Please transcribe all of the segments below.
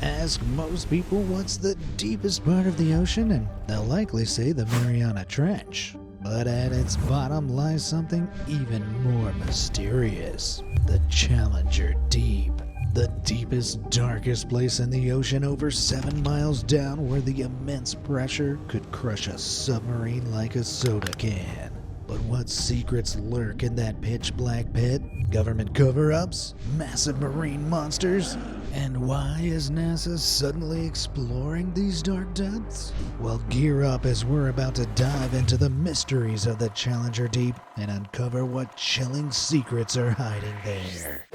Ask most people what's the deepest part of the ocean, and they'll likely say the Mariana Trench. But at its bottom lies something even more mysterious: the Challenger Deep. The deepest, darkest place in the ocean, over 7 miles down, where the immense pressure could crush a submarine like a soda can. But what secrets lurk in that pitch-black pit? Government cover-ups? Massive marine monsters? And why is NASA suddenly exploring these dark depths? Well, gear up as we're about to dive into the mysteries of the Challenger Deep and uncover what chilling secrets are hiding there.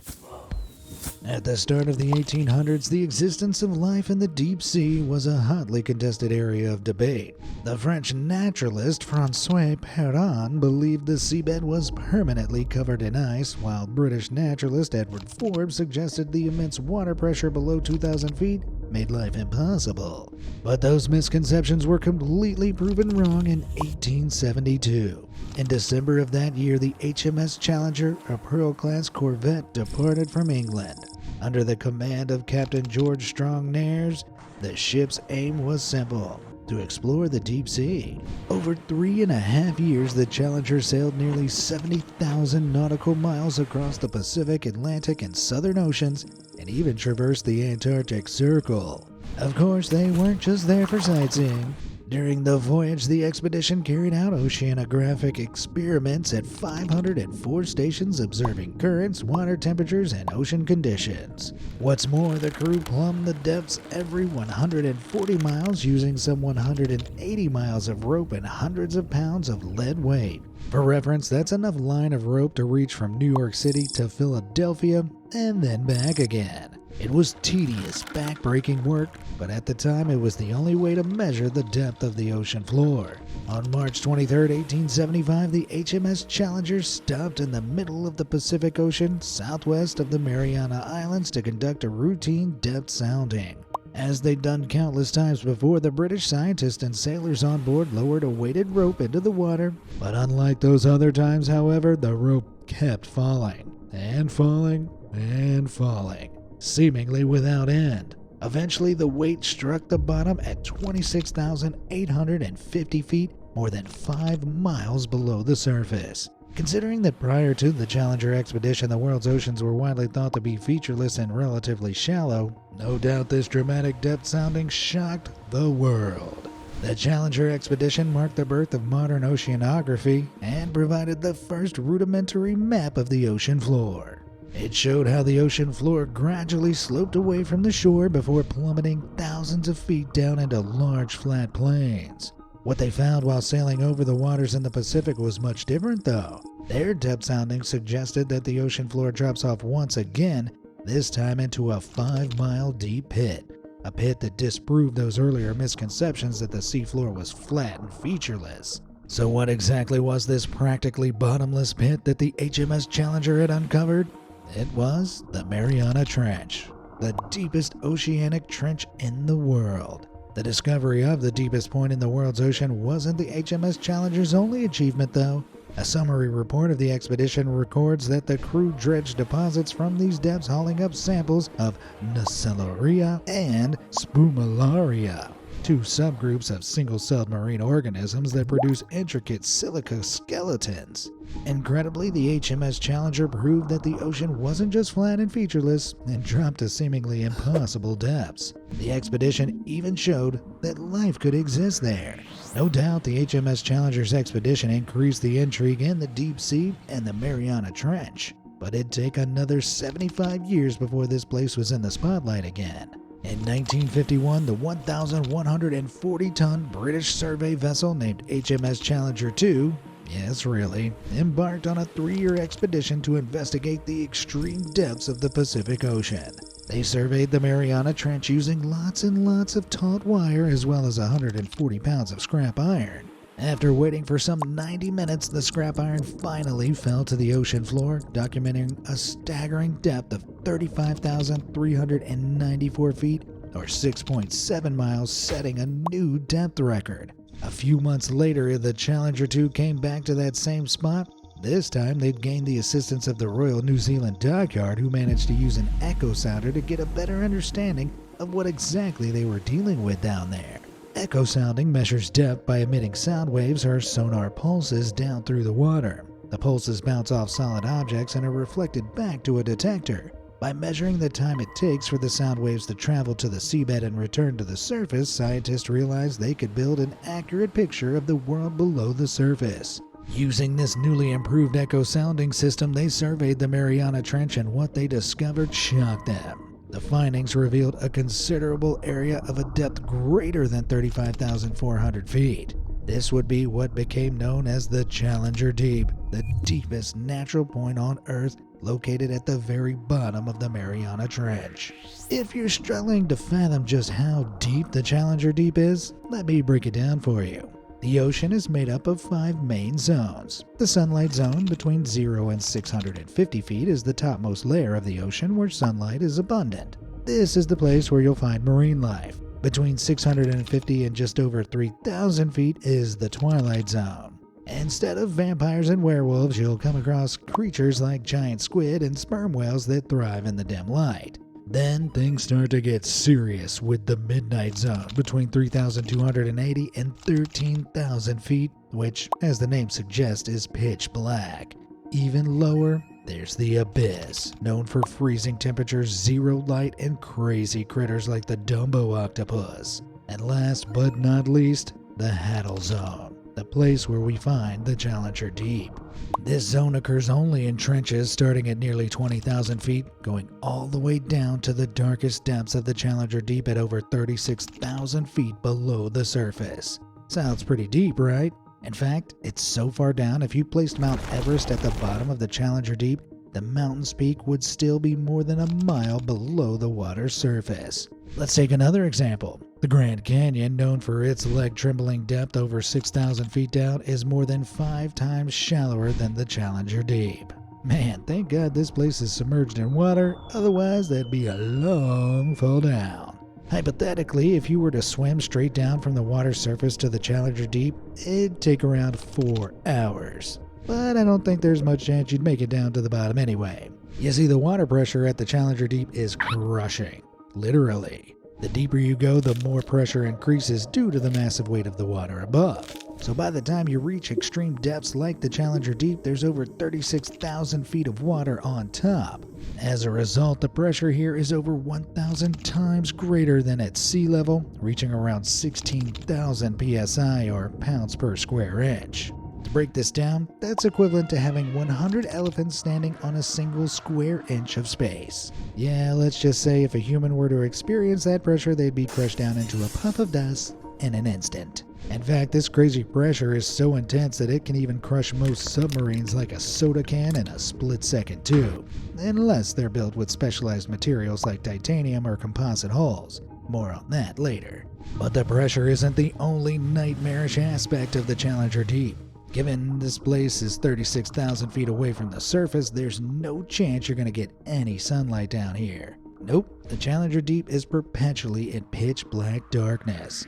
At the start of the 1800s, the existence of life in the deep sea was a hotly contested area of debate. The French naturalist François Perron believed the seabed was permanently covered in ice, while British naturalist Edward Forbes suggested the immense water pressure below 2,000 feet made life impossible. But those misconceptions were completely proven wrong in 1872. In December of that year, the HMS Challenger, a Pearl-class corvette, departed from England. Under the command of Captain George Strong Nares, the ship's aim was simple: to explore the deep sea. Over 3.5 years, the Challenger sailed nearly 70,000 nautical miles across the Pacific, Atlantic, and Southern Oceans, and even traversed the Antarctic Circle. Of course, they weren't just there for sightseeing. During the voyage, the expedition carried out oceanographic experiments at 504 stations, observing currents, water temperatures, and ocean conditions. What's more, the crew plumbed the depths every 140 miles using some 180 miles of rope and hundreds of pounds of lead weight. For reference, that's enough line of rope to reach from New York City to Philadelphia and then back again. It was tedious, back-breaking work, but at the time it was the only way to measure the depth of the ocean floor. On March 23, 1875, the HMS Challenger stopped in the middle of the Pacific Ocean, southwest of the Mariana Islands, to conduct a routine depth sounding. As they'd done countless times before, the British scientists and sailors on board lowered a weighted rope into the water. But unlike those other times, however, the rope kept falling, and falling, and falling, seemingly without end. Eventually, the weight struck the bottom at 26,850 feet, more than 5 miles below the surface. Considering that prior to the Challenger expedition, the world's oceans were widely thought to be featureless and relatively shallow, no doubt this dramatic depth sounding shocked the world. The Challenger expedition marked the birth of modern oceanography and provided the first rudimentary map of the ocean floor. It showed how the ocean floor gradually sloped away from the shore before plummeting thousands of feet down into large flat plains. What they found while sailing over the waters in the Pacific was much different, though. Their depth soundings suggested that the ocean floor drops off once again, this time into a 5-mile deep pit. A pit that disproved those earlier misconceptions that the seafloor was flat and featureless. So what exactly was this practically bottomless pit that the HMS Challenger had uncovered? It was the Mariana Trench, the deepest oceanic trench in the world. The discovery of the deepest point in the world's ocean wasn't the HMS Challenger's only achievement, though. A summary report of the expedition records that the crew dredged deposits from these depths, hauling up samples of Nacellaria and Spumularia, two subgroups of single-celled marine organisms that produce intricate silica skeletons. Incredibly, the HMS Challenger proved that the ocean wasn't just flat and featureless and dropped to seemingly impossible depths. The expedition even showed that life could exist there. No doubt the HMS Challenger's expedition increased the intrigue in the deep sea and the Mariana Trench, but it'd take another 75 years before this place was in the spotlight again. In 1951, the 1,140-ton British survey vessel named HMS Challenger II, yes really, embarked on a 3-year expedition to investigate the extreme depths of the Pacific Ocean. They surveyed the Mariana Trench using lots and lots of taut wire as well as 140 pounds of scrap iron. After waiting for some 90 minutes, the scrap iron finally fell to the ocean floor, documenting a staggering depth of 35,394 feet, or 6.7 miles, setting a new depth record. A few months later, the Challenger II came back to that same spot, This time they'd gained the assistance of the Royal New Zealand Dockyard, who managed to use an echo sounder to get a better understanding of what exactly they were dealing with down there. Echo sounding measures depth by emitting sound waves or sonar pulses down through the water. The pulses bounce off solid objects and are reflected back to a detector. By measuring the time it takes for the sound waves to travel to the seabed and return to the surface, scientists realized they could build an accurate picture of the world below the surface. Using this newly improved echo sounding system, they surveyed the Mariana Trench, and what they discovered shocked them. The findings revealed a considerable area of a depth greater than 35,400 feet. This would be what became known as the Challenger Deep, the deepest natural point on Earth, located at the very bottom of the Mariana Trench. If you're struggling to fathom just how deep the Challenger Deep is, let me break it down for you. The ocean is made up of 5 main zones. The sunlight zone between 0 and 650 feet is the topmost layer of the ocean, where sunlight is abundant. This is the place where you'll find marine life. Between 650 and just over 3,000 feet is the twilight zone. Instead of vampires and werewolves, you'll come across creatures like giant squid and sperm whales that thrive in the dim light. Then things start to get serious with the midnight zone between 3,280 and 13,000 feet, which, as the name suggests, is pitch black. Even lower, there's the abyss, known for freezing temperatures, zero light, and crazy critters like the Dumbo octopus. And last but not least, the Haddle Zone, the place where we find the Challenger Deep. This zone occurs only in trenches starting at nearly 20,000 feet, going all the way down to the darkest depths of the Challenger Deep at over 36,000 feet below the surface. Sounds pretty deep, right? In fact, it's so far down, if you placed Mount Everest at the bottom of the Challenger Deep, the mountain's peak would still be more than a mile below the water's surface. Let's take another example. The Grand Canyon, known for its leg-trembling depth over 6,000 feet down, is more than 5 times shallower than the Challenger Deep. Man, thank God this place is submerged in water, otherwise that'd be a long fall down. Hypothetically, if you were to swim straight down from the water's surface to the Challenger Deep, it'd take around 4 hours. But I don't think there's much chance you'd make it down to the bottom anyway. You see, the water pressure at the Challenger Deep is crushing. Literally. The deeper you go, the more pressure increases due to the massive weight of the water above. So by the time you reach extreme depths like the Challenger Deep, there's over 36,000 feet of water on top. As a result, the pressure here is over 1,000 times greater than at sea level, reaching around 16,000 psi, or pounds per square inch. To break this down, that's equivalent to having 100 elephants standing on a single square inch of space. Yeah, let's just say if a human were to experience that pressure, they'd be crushed down into a puff of dust in an instant. In fact, this crazy pressure is so intense that it can even crush most submarines like a soda can in a split second too, unless they're built with specialized materials like titanium or composite hulls. More on that later. But the pressure isn't the only nightmarish aspect of the Challenger Deep. Given this place is 36,000 feet away from the surface, there's no chance you're going to get any sunlight down here. Nope, the Challenger Deep is perpetually in pitch black darkness.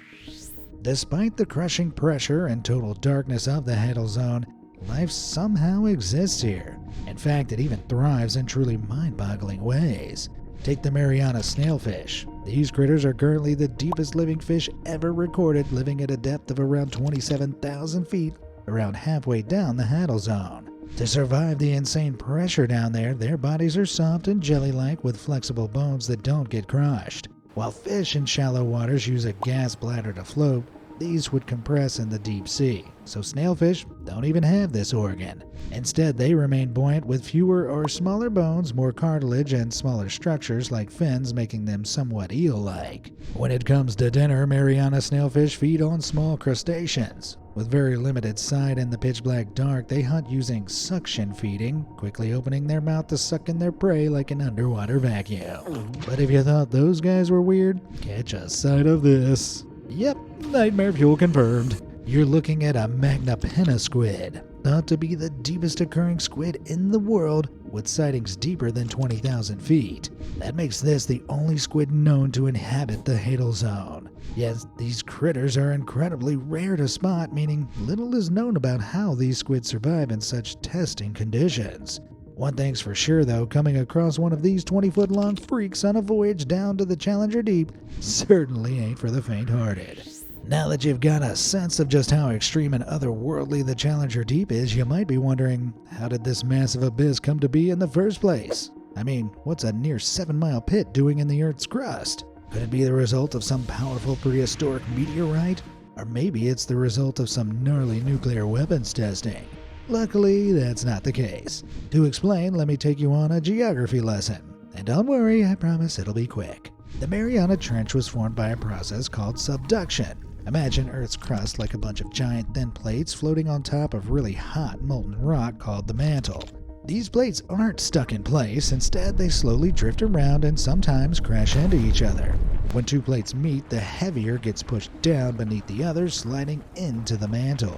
Despite the crushing pressure and total darkness of the Haddle Zone, life somehow exists here. In fact, it even thrives in truly mind-boggling ways. Take the Mariana snailfish. These critters are currently the deepest living fish ever recorded, living at a depth of around 27,000 feet, around halfway down the Haddle Zone. To survive the insane pressure down there, their bodies are soft and jelly-like with flexible bones that don't get crushed. While fish in shallow waters use a gas bladder to float, these would compress in the deep sea, so snailfish don't even have this organ. Instead, they remain buoyant with fewer or smaller bones, more cartilage, and smaller structures like fins, making them somewhat eel-like. When it comes to dinner, Mariana snailfish feed on small crustaceans. With very limited sight in the pitch-black dark, they hunt using suction feeding, quickly opening their mouth to suck in their prey like an underwater vacuum. But if you thought those guys were weird, catch a sight of this. Yep, nightmare fuel confirmed. You're looking at a magna penna squid, thought to be the deepest occurring squid in the world, with sightings deeper than 20,000 feet. That makes this the only squid known to inhabit the Hadal Zone. Yet these critters are incredibly rare to spot, meaning little is known about how these squids survive in such testing conditions. One thing's for sure though, coming across one of these 20-foot-long freaks on a voyage down to the Challenger Deep certainly ain't for the faint-hearted. Now that you've got a sense of just how extreme and otherworldly the Challenger Deep is, you might be wondering, how did this massive abyss come to be in the first place? I mean, what's a near 7-mile pit doing in the Earth's crust? Could it be the result of some powerful prehistoric meteorite? Or maybe it's the result of some gnarly nuclear weapons testing? Luckily, that's not the case. To explain, let me take you on a geography lesson. And don't worry, I promise it'll be quick. The Mariana Trench was formed by a process called subduction. Imagine Earth's crust like a bunch of giant thin plates floating on top of really hot molten rock called the mantle. These plates aren't stuck in place, instead they slowly drift around and sometimes crash into each other. When two plates meet, the heavier gets pushed down beneath the other, sliding into the mantle.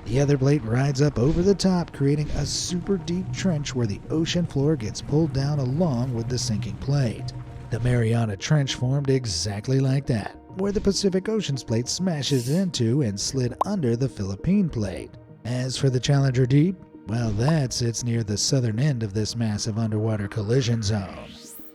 The other plate rides up over the top, creating a super deep trench where the ocean floor gets pulled down along with the sinking plate. The Mariana Trench formed exactly like that, where the Pacific Ocean's plate smashes into and slid under the Philippine plate. As for the Challenger Deep, well, that sits near the southern end of this massive underwater collision zone.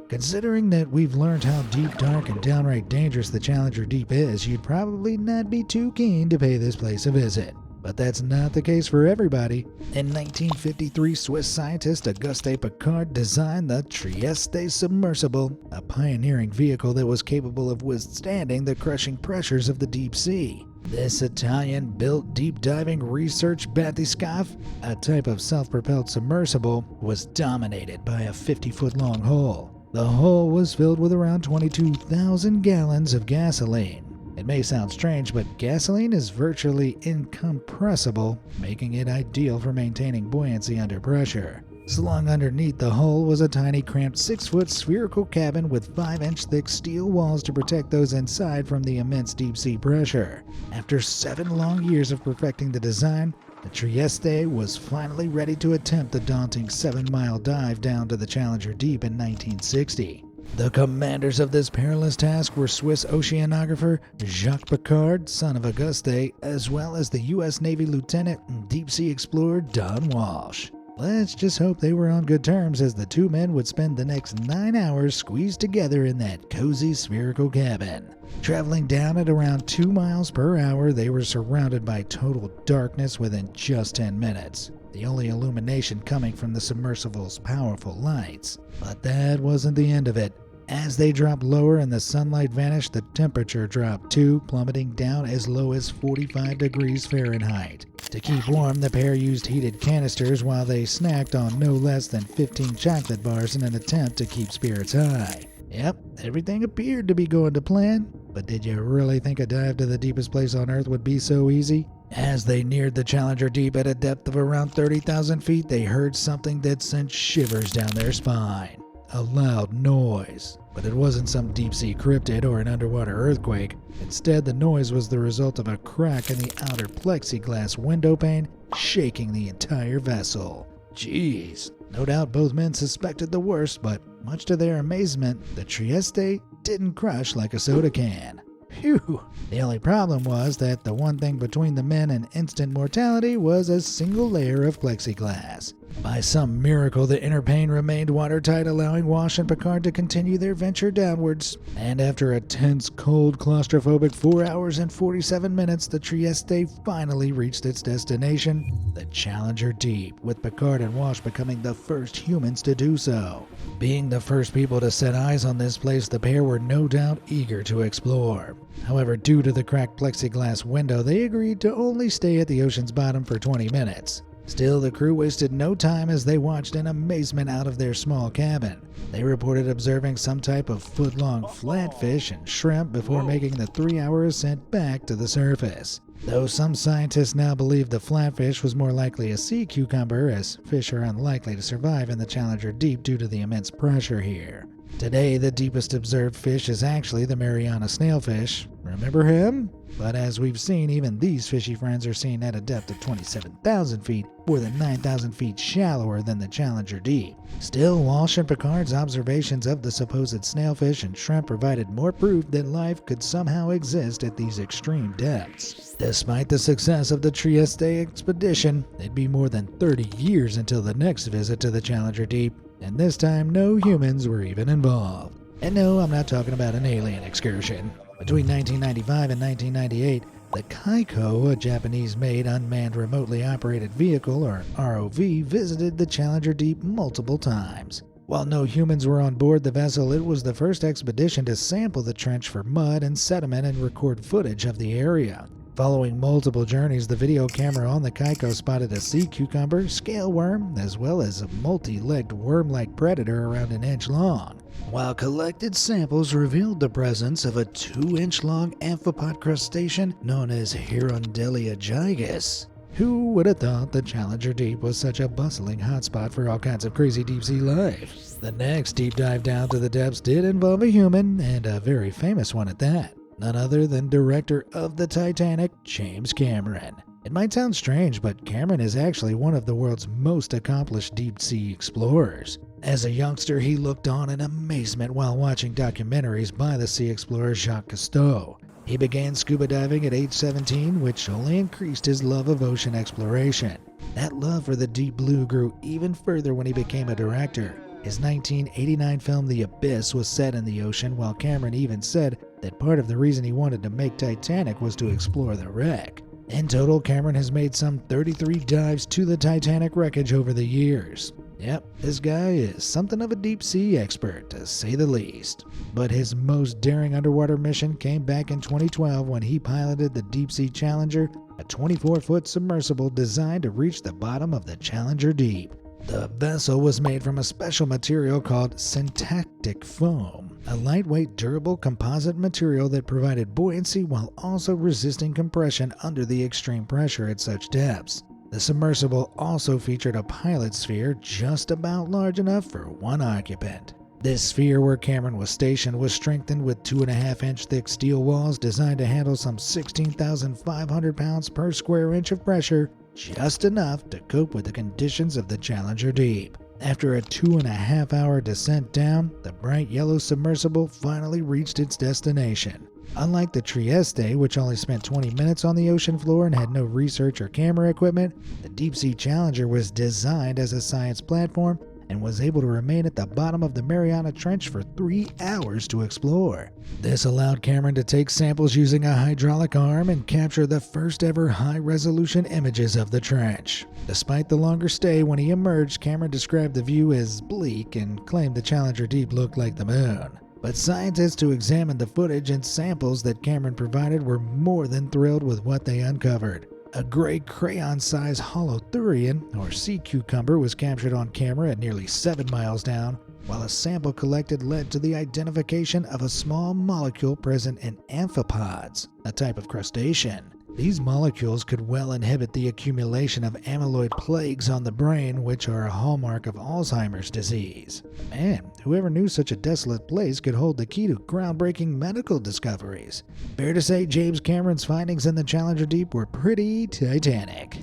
Considering that we've learned how deep, dark, and downright dangerous the Challenger Deep is, you'd probably not be too keen to pay this place a visit. But that's not the case for everybody. In 1953, Swiss scientist Auguste Piccard designed the Trieste submersible, a pioneering vehicle that was capable of withstanding the crushing pressures of the deep sea. This Italian-built deep-diving research bathyscaphe, a type of self-propelled submersible, was dominated by a 50-foot-long hull. The hull was filled with around 22,000 gallons of gasoline. It may sound strange, but gasoline is virtually incompressible, making it ideal for maintaining buoyancy under pressure. Slung underneath the hull was a tiny cramped 6-foot spherical cabin with 5-inch thick steel walls to protect those inside from the immense deep-sea pressure. After 7 long years of perfecting the design, the Trieste was finally ready to attempt the daunting 7-mile dive down to the Challenger Deep in 1960. The commanders of this perilous task were Swiss oceanographer Jacques Piccard, son of Auguste, as well as the U.S. Navy lieutenant and deep-sea explorer Don Walsh. Let's just hope they were on good terms, as the two men would spend the next 9 hours squeezed together in that cozy spherical cabin. Traveling down at around 2 miles per hour, they were surrounded by total darkness within just 10 minutes. The only illumination coming from the submersible's powerful lights. But that wasn't the end of it. As they dropped lower and the sunlight vanished, the temperature dropped too, plummeting down as low as 45 degrees Fahrenheit. To keep warm, the pair used heated canisters while they snacked on no less than 15 chocolate bars in an attempt to keep spirits high. Yep, everything appeared to be going to plan, but did you really think a dive to the deepest place on Earth would be so easy? As they neared the Challenger Deep at a depth of around 30,000 feet, they heard something that sent shivers down their spine. A loud noise. But it wasn't some deep-sea cryptid or an underwater earthquake. Instead, the noise was the result of a crack in the outer plexiglass window pane, shaking the entire vessel. Jeez. No doubt both men suspected the worst, but much to their amazement, the Trieste didn't crush like a soda can. Phew. The only problem was that the one thing between the men and instant mortality was a single layer of plexiglass. By some miracle, the inner pane remained watertight, allowing Walsh and Piccard to continue their venture downwards. And after a tense, cold, claustrophobic 4 hours and 47 minutes, the Trieste finally reached its destination, the Challenger Deep, with Piccard and Walsh becoming the first humans to do so. Being the first people to set eyes on this place, the pair were no doubt eager to explore. However, due to the cracked plexiglass window, they agreed to only stay at the ocean's bottom for 20 minutes. Still, the crew wasted no time as they watched in amazement out of their small cabin. They reported observing some type of foot-long flatfish and shrimp before making the 3-hour ascent back to the surface. Though some scientists now believe the flatfish was more likely a sea cucumber, as fish are unlikely to survive in the Challenger Deep due to the immense pressure here. Today, the deepest observed fish is actually the Mariana snailfish. Remember him? But as we've seen, even these fishy friends are seen at a depth of 27,000 feet, more than 9,000 feet shallower than the Challenger Deep. Still, Walsh and Picard's observations of the supposed snailfish and shrimp provided more proof that life could somehow exist at these extreme depths. Despite the success of the Trieste expedition, it'd be more than 30 years until the next visit to the Challenger Deep, and this time no humans were even involved. And no, I'm not talking about an alien excursion. Between 1995 and 1998, the Kaiko, a Japanese-made unmanned remotely operated vehicle, or ROV, visited the Challenger Deep multiple times. While no humans were on board the vessel, it was the first expedition to sample the trench for mud and sediment and record footage of the area. Following multiple journeys, the video camera on the Kaiko spotted a sea cucumber, scale worm, as well as a multi-legged worm-like predator around an inch long, while collected samples revealed the presence of a 2-inch long amphipod crustacean known as Hirondelia gigas. Who would have thought the Challenger Deep was such a bustling hotspot for all kinds of crazy deep-sea life? The next deep dive down to the depths did involve a human, and a very famous one at that. None other than director of the Titanic, James Cameron. It might sound strange, but Cameron is actually one of the world's most accomplished deep-sea explorers. As a youngster, he looked on in amazement while watching documentaries by the sea explorer Jacques Cousteau. He began scuba diving at age 17, which only increased his love of ocean exploration. That love for the deep blue grew even further when he became a director. His 1989 film The Abyss was set in the ocean, while Cameron even said that part of the reason he wanted to make Titanic was to explore the wreck. In total, Cameron has made some 33 dives to the Titanic wreckage over the years. Yep, this guy is something of a deep-sea expert, to say the least. But his most daring underwater mission came back in 2012 when he piloted the Deep-Sea Challenger, a 24-foot submersible designed to reach the bottom of the Challenger Deep. The vessel was made from a special material called syntactic foam, a lightweight, durable composite material that provided buoyancy while also resisting compression under the extreme pressure at such depths. The submersible also featured a pilot sphere just about large enough for one occupant. This sphere where Cameron was stationed was strengthened with 2.5-inch thick steel walls designed to handle some 16,500 pounds per square inch of pressure, just enough to cope with the conditions of the Challenger Deep. After a 2.5-hour descent down, the bright yellow submersible finally reached its destination. Unlike the Trieste, which only spent 20 minutes on the ocean floor and had no research or camera equipment, the Deep-Sea Challenger was designed as a science platform and was able to remain at the bottom of the Mariana Trench for 3 hours to explore. This allowed Cameron to take samples using a hydraulic arm and capture the first ever high-resolution images of the trench. Despite the longer stay, when he emerged, Cameron described the view as bleak and claimed the Challenger Deep looked like the moon. But scientists who examined the footage and samples that Cameron provided were more than thrilled with what they uncovered. A gray crayon-sized holothurian, or sea cucumber, was captured on camera at nearly 7 miles down, while a sample collected led to the identification of a small molecule present in amphipods, a type of crustacean. These molecules could well inhibit the accumulation of amyloid plaques on the brain, which are a hallmark of Alzheimer's disease. Man, whoever knew such a desolate place could hold the key to groundbreaking medical discoveries. Fair to say James Cameron's findings in the Challenger Deep were pretty Titanic.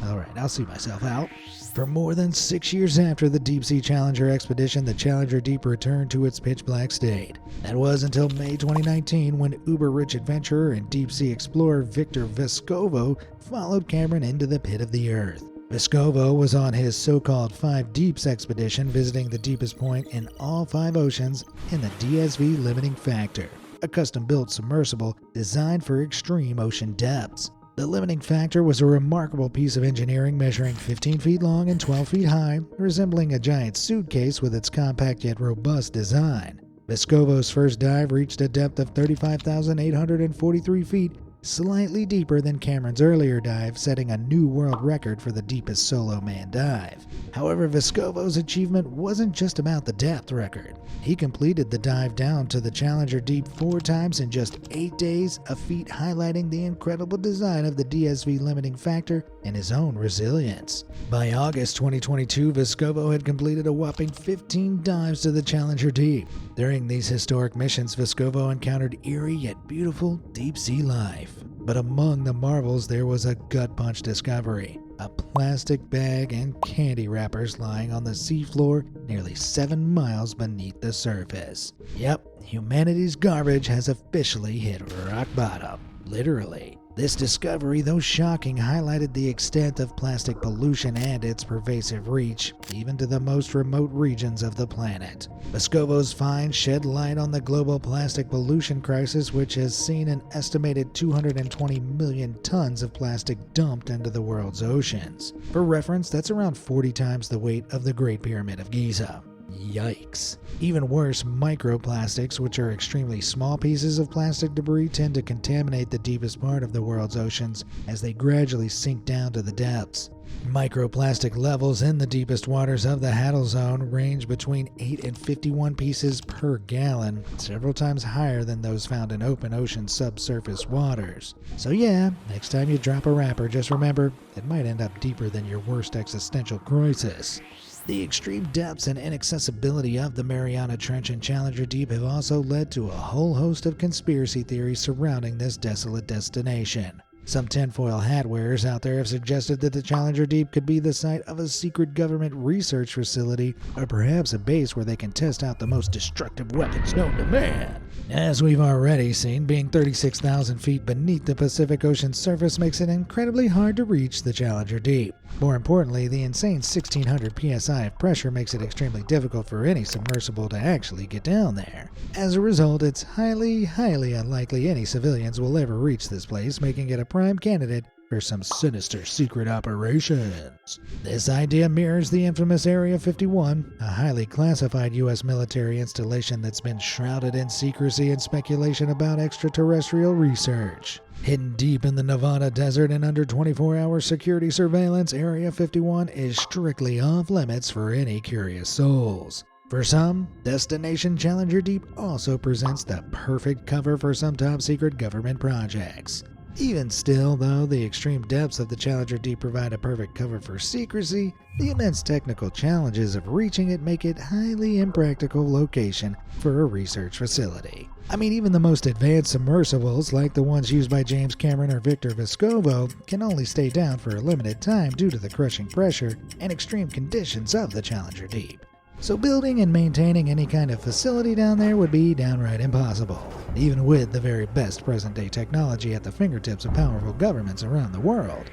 Alright, I'll see myself out. For more than 6 years after the Deep-Sea Challenger expedition, the Challenger Deep returned to its pitch-black state. That was until May 2019 when uber-rich adventurer and deep-sea explorer Victor Vescovo followed Cameron into the pit of the earth. Vescovo was on his so-called 5 Deeps expedition, visiting the deepest point in all 5 oceans in the DSV Limiting Factor, a custom-built submersible designed for extreme ocean depths. The limiting factor was a remarkable piece of engineering measuring 15 feet long and 12 feet high, resembling a giant suitcase with its compact yet robust design. Vescovo's first dive reached a depth of 35,843 feet, slightly deeper than Cameron's earlier dive, setting a new world record for the deepest solo man dive. However, Vescovo's achievement wasn't just about the depth record. He completed the dive down to the Challenger Deep 4 times in just 8 days, a feat highlighting the incredible design of the DSV limiting factor and his own resilience. By August 2022, Vescovo had completed a whopping 15 dives to the Challenger Deep. During these historic missions, Vescovo encountered eerie yet beautiful deep-sea life. But among the marvels, there was a gut-punch discovery. A plastic bag and candy wrappers lying on the seafloor nearly 7 miles beneath the surface. Yep, humanity's garbage has officially hit rock bottom. Literally. This discovery, though shocking, highlighted the extent of plastic pollution and its pervasive reach, even to the most remote regions of the planet. Vescovo's find shed light on the global plastic pollution crisis, which has seen an estimated 220 million tons of plastic dumped into the world's oceans. For reference, that's around 40 times the weight of the Great Pyramid of Giza. Yikes. Even worse, microplastics, which are extremely small pieces of plastic debris, tend to contaminate the deepest part of the world's oceans as they gradually sink down to the depths. Microplastic levels in the deepest waters of the Haddle Zone range between 8 and 51 pieces per gallon, several times higher than those found in open ocean subsurface waters. So yeah, next time you drop a wrapper, just remember, it might end up deeper than your worst existential crisis. The extreme depths and inaccessibility of the Mariana Trench and Challenger Deep have also led to a whole host of conspiracy theories surrounding this desolate destination. Some tinfoil hat wearers out there have suggested that the Challenger Deep could be the site of a secret government research facility, or perhaps a base where they can test out the most destructive weapons known to man. As we've already seen, being 36,000 feet beneath the Pacific Ocean's surface makes it incredibly hard to reach the Challenger Deep. More importantly, the insane 1600 psi of pressure makes it extremely difficult for any submersible to actually get down there. As a result, it's highly unlikely any civilians will ever reach this place, making it a prime candidate for some sinister secret operations. This idea mirrors the infamous Area 51, a highly classified U.S. military installation that's been shrouded in secrecy and speculation about extraterrestrial research. Hidden deep in the Nevada desert and under 24-hour security surveillance, Area 51 is strictly off limits for any curious souls. For some, Destination Challenger Deep also presents the perfect cover for some top-secret government projects. Even still, though, the extreme depths of the Challenger Deep provide a perfect cover for secrecy, the immense technical challenges of reaching it make it a highly impractical location for a research facility. I mean, even the most advanced submersibles, like the ones used by James Cameron or Victor Vescovo, can only stay down for a limited time due to the crushing pressure and extreme conditions of the Challenger Deep. So building and maintaining any kind of facility down there would be downright impossible, even with the very best present-day technology at the fingertips of powerful governments around the world.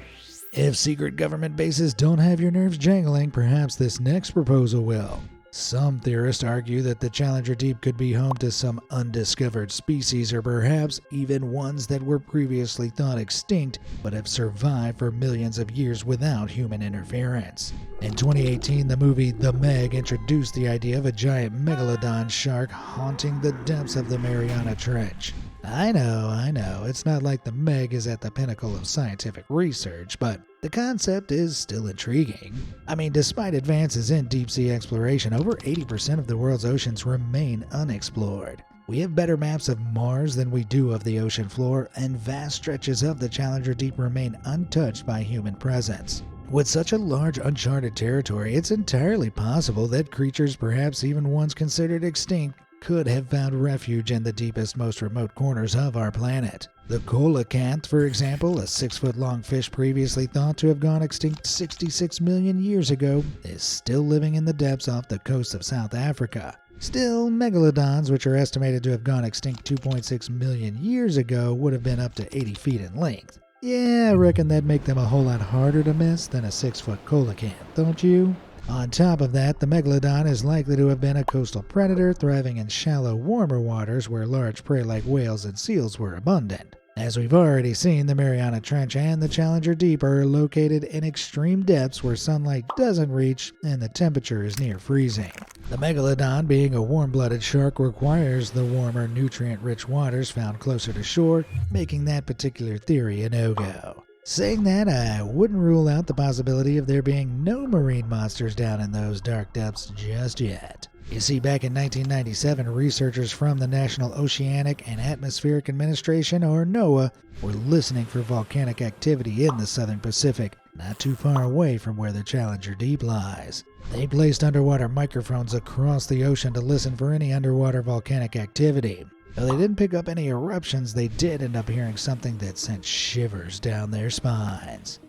If secret government bases don't have your nerves jangling, perhaps this next proposal will. Some theorists argue that the Challenger Deep could be home to some undiscovered species, or perhaps even ones that were previously thought extinct but have survived for millions of years without human interference. In 2018, the movie The Meg introduced the idea of a giant megalodon shark haunting the depths of the Mariana Trench. I know, it's not like the Meg is at the pinnacle of scientific research, but the concept is still intriguing. I mean, despite advances in deep-sea exploration, over 80% of the world's oceans remain unexplored. We have better maps of Mars than we do of the ocean floor, and vast stretches of the Challenger Deep remain untouched by human presence. With such a large uncharted territory, it's entirely possible that creatures, perhaps even ones considered extinct, could have found refuge in the deepest, most remote corners of our planet. The coelacanth, for example, a 6-foot-long fish previously thought to have gone extinct 66 million years ago, is still living in the depths off the coast of South Africa. Still, megalodons, which are estimated to have gone extinct 2.6 million years ago, would have been up to 80 feet in length. Yeah, I reckon that'd make them a whole lot harder to miss than a 6-foot coelacanth, don't you? On top of that, the megalodon is likely to have been a coastal predator thriving in shallow, warmer waters where large prey like whales and seals were abundant. As we've already seen, the Mariana Trench and the Challenger Deep are located in extreme depths where sunlight doesn't reach and the temperature is near freezing. The megalodon, being a warm-blooded shark, requires the warmer, nutrient-rich waters found closer to shore, making that particular theory a no-go. Saying that, I wouldn't rule out the possibility of there being no marine monsters down in those dark depths just yet. You see, back in 1997, researchers from the National Oceanic and Atmospheric Administration, or NOAA, were listening for volcanic activity in the southern Pacific, not too far away from where the Challenger Deep lies. They placed underwater microphones across the ocean to listen for any underwater volcanic activity. Though they didn't pick up any eruptions, they did end up hearing something that sent shivers down their spines.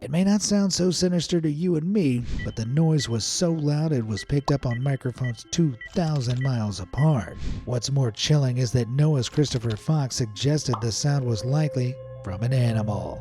It may not sound so sinister to you and me, but the noise was so loud it was picked up on microphones 2,000 miles apart. What's more chilling is that NOAA's Christopher Fox suggested the sound was likely from an animal.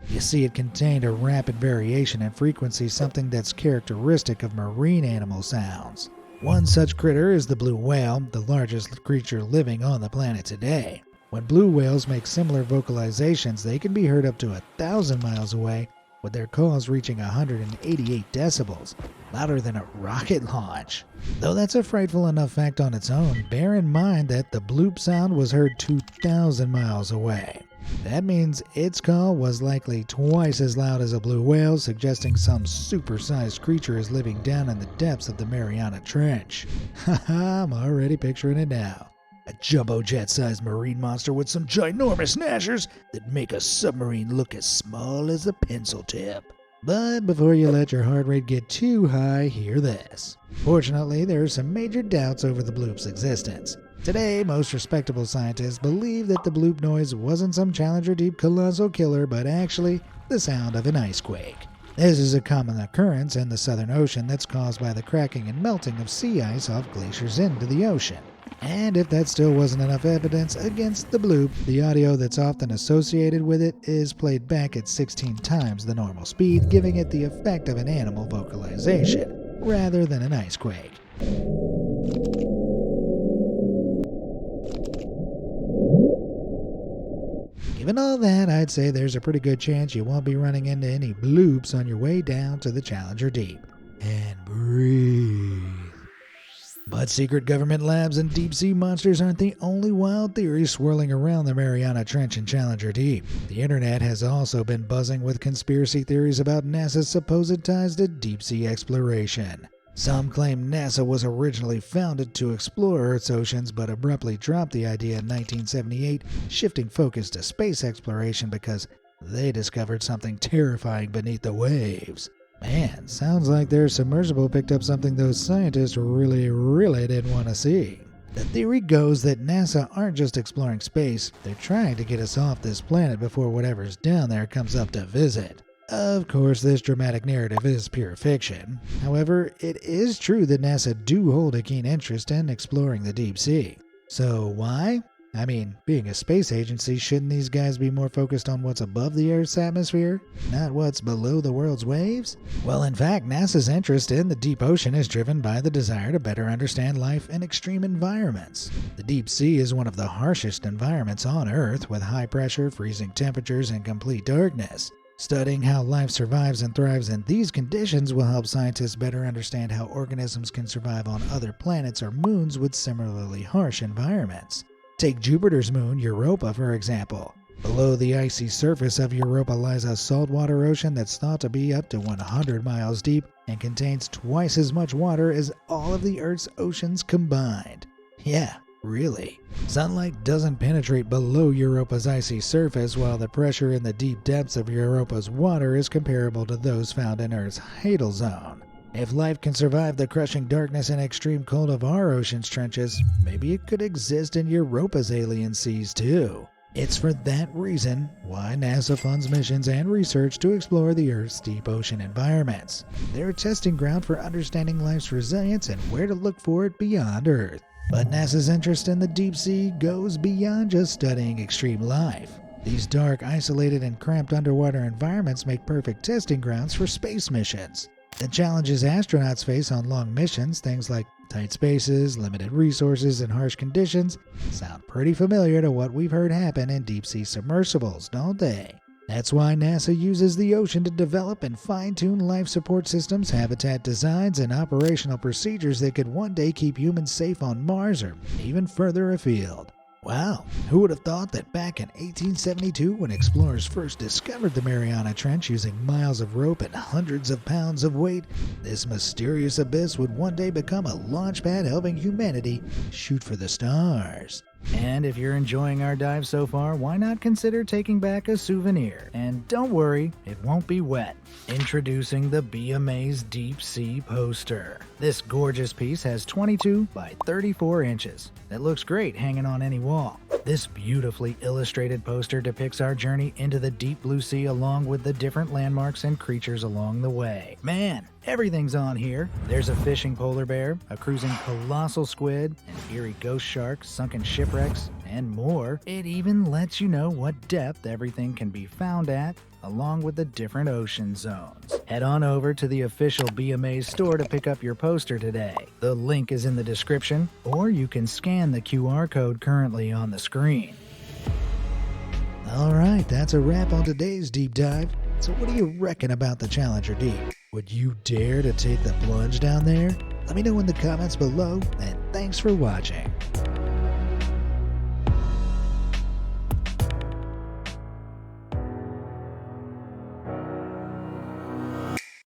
You see, it contained a rapid variation in frequency, something that's characteristic of marine animal sounds. One such critter is the blue whale, the largest creature living on the planet today. When blue whales make similar vocalizations, they can be heard up to 1,000 miles away, with their calls reaching 188 decibels, louder than a rocket launch. Though that's a frightful enough fact on its own, bear in mind that the bloop sound was heard 2,000 miles away. That means its call was likely twice as loud as a blue whale, suggesting some supersized creature is living down in the depths of the Mariana Trench. Haha, I'm already picturing it now. A jumbo jet-sized marine monster with some ginormous gnashers that make a submarine look as small as a pencil tip. But before you let your heart rate get too high, hear this. Fortunately, there are some major doubts over the bloop's existence. Today, most respectable scientists believe that the bloop noise wasn't some Challenger Deep colossal killer, but actually the sound of an ice quake. This is a common occurrence in the Southern Ocean that's caused by the cracking and melting of sea ice off glaciers into the ocean. And if that still wasn't enough evidence against the bloop, the audio that's often associated with it is played back at 16 times the normal speed, giving it the effect of an animal vocalization, rather than an ice quake. Given all that, I'd say there's a pretty good chance you won't be running into any bloops on your way down to the Challenger Deep. And breathe. But secret government labs and deep-sea monsters aren't the only wild theories swirling around the Mariana Trench and Challenger Deep. The internet has also been buzzing with conspiracy theories about NASA's supposed ties to deep-sea exploration. Some claim NASA was originally founded to explore Earth's oceans, but abruptly dropped the idea in 1978, shifting focus to space exploration because they discovered something terrifying beneath the waves. Man, sounds like their submersible picked up something those scientists really didn't want to see. The theory goes that NASA aren't just exploring space, they're trying to get us off this planet before whatever's down there comes up to visit. Of course, this dramatic narrative is pure fiction. However, it is true that NASA do hold a keen interest in exploring the deep sea. So why? I mean, being a space agency, shouldn't these guys be more focused on what's above the Earth's atmosphere, not what's below the world's waves? Well, in fact, NASA's interest in the deep ocean is driven by the desire to better understand life in extreme environments. The deep sea is one of the harshest environments on Earth, with high pressure, freezing temperatures, and complete darkness. Studying how life survives and thrives in these conditions will help scientists better understand how organisms can survive on other planets or moons with similarly harsh environments. Take Jupiter's moon, Europa, for example. Below the icy surface of Europa lies a saltwater ocean that's thought to be up to 100 miles deep and contains twice as much water as all of the Earth's oceans combined. Yeah, really. Sunlight doesn't penetrate below Europa's icy surface, while the pressure in the deep depths of Europa's water is comparable to those found in Earth's Hadal Zone. If life can survive the crushing darkness and extreme cold of our ocean's trenches, maybe it could exist in Europa's alien seas too. It's for that reason why NASA funds missions and research to explore the Earth's deep ocean environments. They're a testing ground for understanding life's resilience and where to look for it beyond Earth. But NASA's interest in the deep sea goes beyond just studying extreme life. These dark, isolated, and cramped underwater environments make perfect testing grounds for space missions. The challenges astronauts face on long missions, things like tight spaces, limited resources, and harsh conditions, sound pretty familiar to what we've heard happen in deep-sea submersibles, don't they? That's why NASA uses the ocean to develop and fine-tune life support systems, habitat designs, and operational procedures that could one day keep humans safe on Mars or even further afield. Wow, who would have thought that back in 1872, when explorers first discovered the Mariana Trench using miles of rope and hundreds of pounds of weight, this mysterious abyss would one day become a launch pad helping humanity shoot for the stars. And if you're enjoying our dive so far, why not consider taking back a souvenir? And don't worry, it won't be wet. Introducing the Be Amazed Deep Sea Poster. This gorgeous piece has 22 by 34 inches. That looks great hanging on any wall. This beautifully illustrated poster depicts our journey into the deep blue sea along with the different landmarks and creatures along the way. Man, everything's on here. There's a fishing polar bear, a cruising colossal squid, an eerie ghost shark, sunken shipwrecks, and more. It even lets you know what depth everything can be found at, along with the different ocean zones. Head on over to the official Be Amazed store to pick up your poster today. The link is in the description, or you can scan the QR code currently on the screen. Alright, that's a wrap on today's deep dive. So what do you reckon about the Challenger Deep? Would you dare to take the plunge down there? Let me know in the comments below, and thanks for watching.